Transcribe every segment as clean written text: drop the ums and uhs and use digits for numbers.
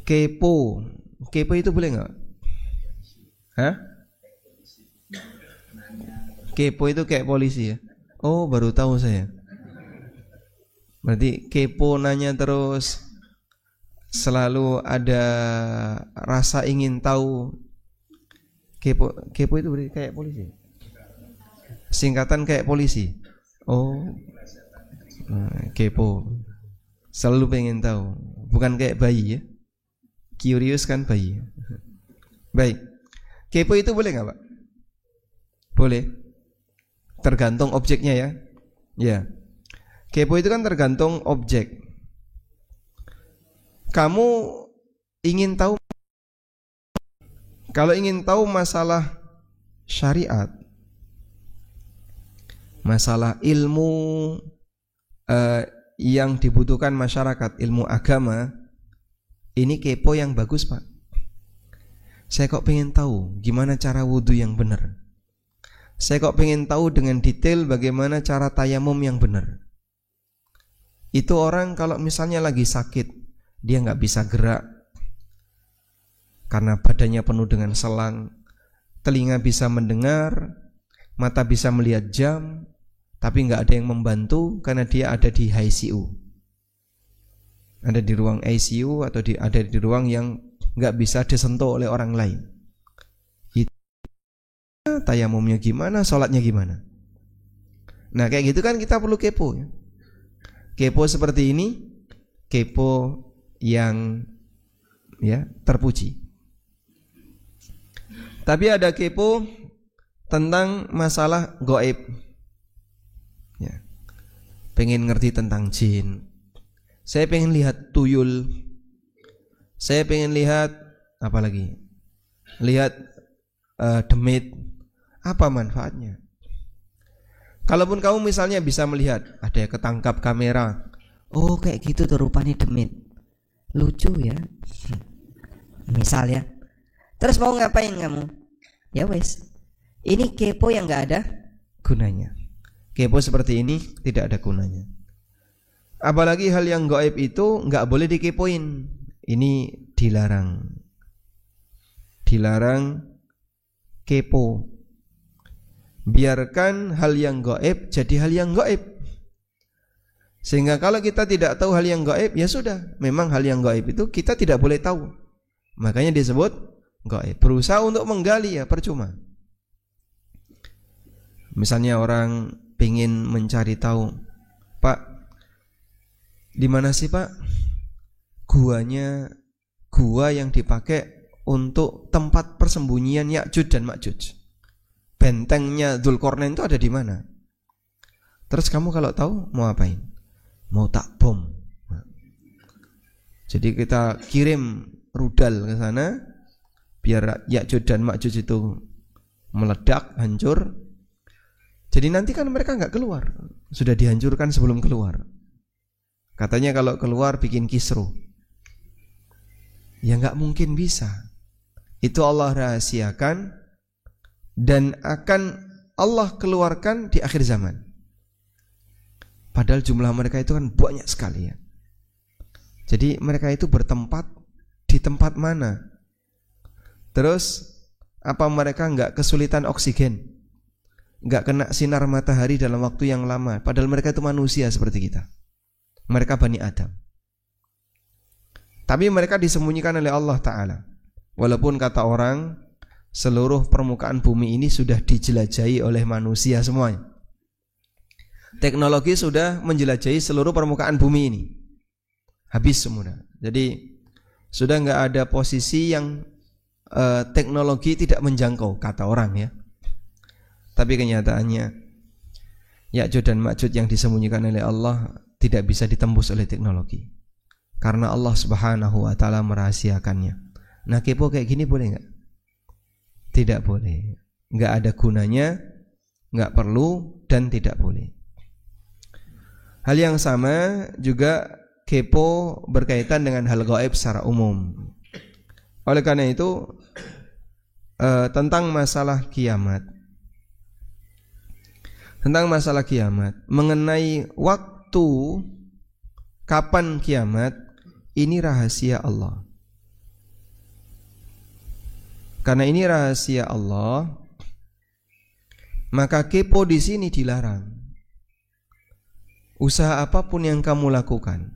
Kepo. Kepo itu boleh nggak? Hah? Kepo itu kayak polisi ya? Oh, baru tahu saya. Berarti kepo nanya terus, selalu ada rasa ingin tahu. Kepo itu berarti kayak polisi. Singkatan kayak polisi. Oh, kepo. Selalu pengen tahu. Bukan kayak bayi ya. Curious kan bayi. Baik. Kepo itu boleh nggak Pak? Boleh. Tergantung objeknya ya. Ya. Kepo itu kan tergantung objek. Kamu ingin tahu, kalau ingin tahu masalah syariat, masalah ilmu yang dibutuhkan masyarakat, ilmu agama, ini kepo yang bagus Pak. Saya kok pengen tahu gimana cara wudhu yang benar. Saya kok pengen tahu dengan detail bagaimana cara tayamum yang benar. Itu orang kalau misalnya lagi sakit, dia nggak bisa gerak karena badannya penuh dengan selang, telinga bisa mendengar, mata bisa melihat jam, tapi nggak ada yang membantu karena dia ada di ICU, ada di ruang ICU atau ada di ruang yang nggak bisa disentuh oleh orang lain. Itu tayamumnya gimana, sholatnya gimana. Nah kayak gitu kan kita perlu kepo ya. Kepo seperti ini, kepo yang ya terpuji. Tapi ada kepo tentang masalah gaib. Ya. Pengen ngerti tentang jin. Saya pengen lihat tuyul. Saya pengen lihat apa lagi? Lihat demit. Apa manfaatnya? Kalaupun kamu misalnya bisa melihat ada yang ketangkap kamera. Oh kayak gitu tuh rupanya demit. Lucu ya. Misal ya. Terus mau ngapain kamu? Ya wes. Ini kepo yang gak ada gunanya. Kepo seperti ini tidak ada gunanya. Apalagi hal yang gaib itu gak boleh dikepoin. Ini dilarang. Dilarang kepo. Biarkan hal yang gaib jadi hal yang gaib. Sehingga kalau kita tidak tahu hal yang gaib, ya sudah, memang hal yang gaib itu kita tidak boleh tahu. Makanya disebut gaib. Berusaha untuk menggali ya percuma. Misalnya orang ingin mencari tahu, Pak, di mana sih Pak gua yang dipakai untuk tempat persembunyian Ya'juj dan Ma'juj? Bentengnya Dzulqarnain itu ada di mana? Terus kamu kalau tahu mau apain? Mau tak bom. Jadi kita kirim rudal ke sana biar Ya'juj dan Ma'juj itu meledak, hancur. Jadi nanti kan mereka nggak keluar, sudah dihancurkan sebelum keluar. Katanya kalau keluar bikin kisruh. Ya nggak mungkin bisa. Itu Allah rahasiakan. Dan akan Allah keluarkan di akhir zaman. Padahal jumlah mereka itu kan banyak sekali ya. Jadi mereka itu bertempat di tempat mana? Terus apa mereka enggak kesulitan oksigen? Enggak kena sinar matahari dalam waktu yang lama? Padahal mereka itu manusia seperti kita. Mereka Bani Adam. Tapi mereka disembunyikan oleh Allah Ta'ala. Walaupun kata orang, seluruh permukaan bumi ini sudah dijelajahi oleh manusia semuanya. Teknologi sudah menjelajahi seluruh permukaan bumi ini. Habis semua. Jadi sudah nggak ada posisi yang teknologi tidak menjangkau, kata orang ya. Tapi kenyataannya Ya'juj dan Ma'juj yang disembunyikan oleh Allah tidak bisa ditembus oleh teknologi. Karena Allah Subhanahu wa taala merahasiakannya. Nah, kepo kayak gini boleh nggak? Tidak boleh, nggak ada gunanya, nggak perlu dan tidak boleh. Hal yang sama juga kepo berkaitan dengan hal gaib secara umum. Oleh karena itu tentang masalah kiamat, mengenai waktu kapan kiamat, ini rahasia Allah. Karena ini rahasia Allah, maka kepo di sini dilarang. Usaha apapun yang kamu lakukan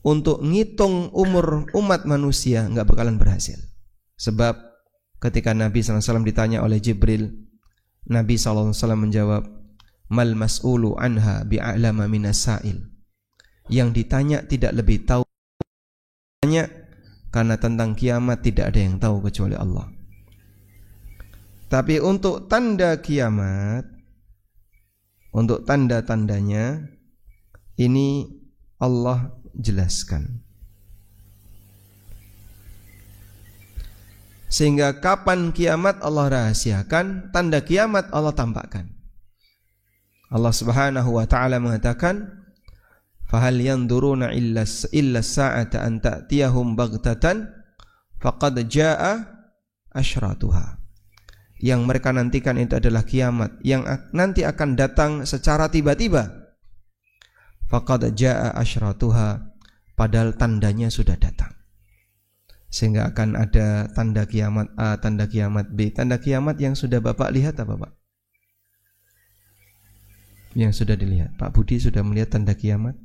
untuk ngitung umur umat manusia nggak bakalan berhasil. Sebab ketika Nabi SAW ditanya oleh Jibril, Nabi SAW menjawab, mal mas'ulu anha bi'a'lama minas sa'il. Yang ditanya tidak lebih tahu. Tanya, karena tentang kiamat tidak ada yang tahu kecuali Allah. Tapi untuk tanda kiamat, untuk tanda-tandanya, ini Allah jelaskan. Sehingga kapan kiamat Allah rahasiakan, tanda kiamat Allah tampakkan. Allah Subhanahu wa taala mengatakan, fahal yanzuruna illa as-sa'ata an ta'tiyahum baghtatan faqad jaa'a asyratuha. Yang mereka nantikan itu adalah kiamat yang nanti akan datang secara tiba-tiba. Faqad jaa'a asyratuha, padahal tandanya sudah datang. Sehingga akan ada tanda kiamat A, tanda kiamat B. Tanda kiamat yang sudah Bapak lihat apa Pak? Yang sudah dilihat. Pak Budi sudah melihat tanda kiamat?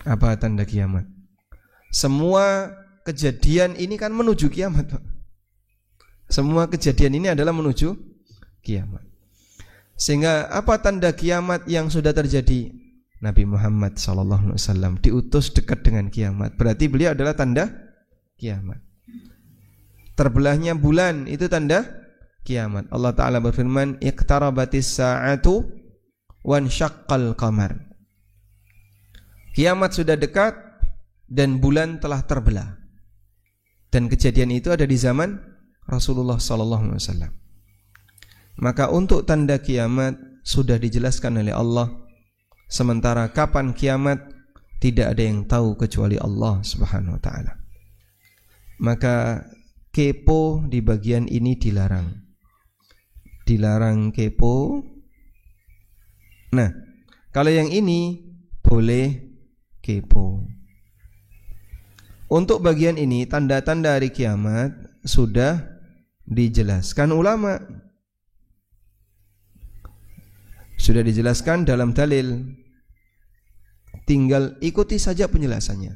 Apa tanda kiamat? Semua kejadian ini kan menuju kiamat, Pak. Semua kejadian ini adalah menuju kiamat. Sehingga apa tanda kiamat yang sudah terjadi? Nabi Muhammad SAW diutus dekat dengan kiamat. Berarti beliau adalah tanda kiamat. Terbelahnya bulan itu tanda kiamat. Allah Ta'ala berfirman, iqtarabatis sa'atu wansyaqqal qamar. Kiamat sudah dekat dan bulan telah terbelah. Dan kejadian itu ada di zaman Rasulullah SAW. Maka untuk tanda kiamat sudah dijelaskan oleh Allah. Sementara kapan kiamat tidak ada yang tahu kecuali Allah Subhanahu wa taala. Maka kepo di bagian ini dilarang. Dilarang kepo. Nah, kalau yang ini boleh kepo. Untuk bagian ini tanda-tanda hari kiamat sudah dijelaskan ulama. Sudah dijelaskan dalam dalil. Tinggal ikuti saja penjelasannya.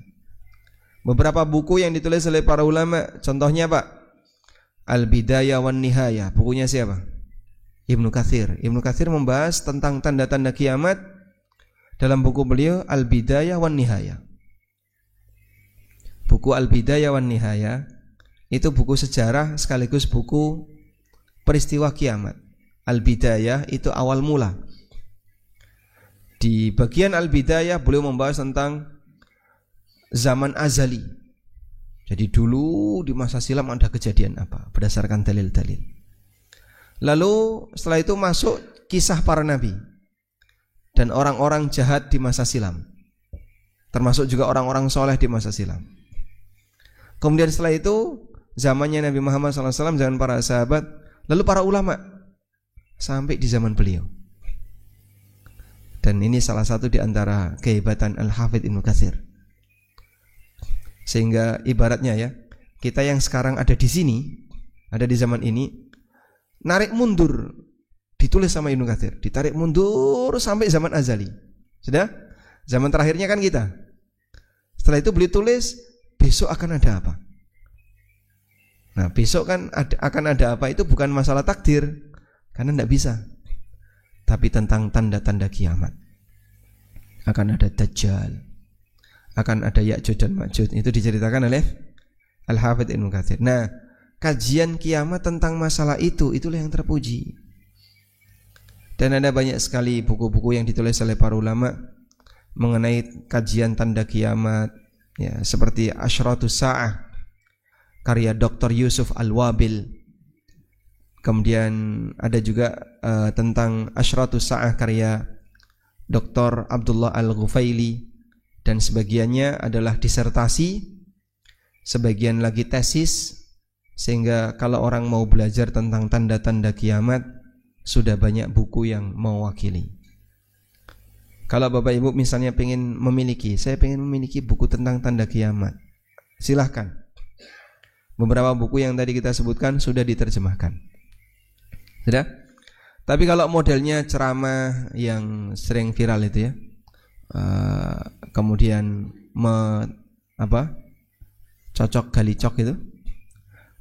Beberapa buku yang ditulis oleh para ulama, contohnya Pak, Al-Bidayah wan Nihayah. Bukunya siapa? Ibnu Katsir. Ibnu Katsir membahas tentang tanda-tanda kiamat dalam buku beliau Al-Bidayah wan Nihayah. Buku Al-Bidayah wan Nihayah itu buku sejarah sekaligus buku peristiwa kiamat. Al-Bidayah itu awal mula. Di bagian Al-Bidayah beliau membahas tentang zaman azali. Jadi dulu di masa silam ada kejadian apa berdasarkan dalil-dalil. Lalu setelah itu masuk kisah para nabi dan orang-orang jahat di masa silam. Termasuk juga orang-orang soleh di masa silam. Kemudian setelah itu zamannya Nabi Muhammad SAW, zaman para sahabat, lalu para ulama sampai di zaman beliau. Dan ini salah satu di antara kehebatan Al-Hafidz Ibnu Katsir. Sehingga ibaratnya ya, kita yang sekarang ada di sini, ada di zaman ini, narik mundur ditulis sama Ibnu Katsir, ditarik mundur sampai zaman azali. Sudah? Zaman terakhirnya kan kita. Setelah itu beliau tulis besok akan ada apa. Nah, besok kan akan ada apa itu bukan masalah takdir, karena tidak bisa. Tapi tentang tanda-tanda kiamat. Akan ada Dajjal, akan ada Ya'juj dan Ma'juj. Itu diceritakan oleh Al-Hafidz Ibnu Katsir. Nah, kajian kiamat tentang masalah itu, itulah yang terpuji. Dan ada banyak sekali buku-buku yang ditulis oleh para ulama mengenai kajian tanda kiamat, ya, seperti Asyratus Sa'ah karya Dr. Yusuf Al-Wabil. Kemudian ada juga tentang Asyratus Sa'ah karya Dr. Abdullah Al-Ghufaili, dan sebagiannya adalah disertasi, sebagian lagi tesis, sehingga kalau orang mau belajar tentang tanda-tanda kiamat sudah banyak buku yang mewakili. Kalau Bapak Ibu misalnya saya pengen memiliki buku tentang tanda kiamat, silahkan. Beberapa buku yang tadi kita sebutkan sudah diterjemahkan. Sudah? Tapi kalau modelnya ceramah yang sering viral itu ya, kemudian cocok galicok itu,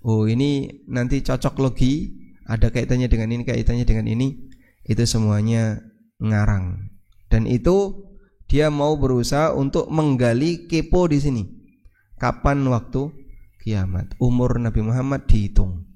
oh ini nanti cocok logi, ada kaitannya dengan ini, kaitannya dengan ini, itu semuanya ngarang. Dan itu dia mau berusaha untuk menggali kepo di sini. Kapan waktu kiamat? Umur Nabi Muhammad dihitung.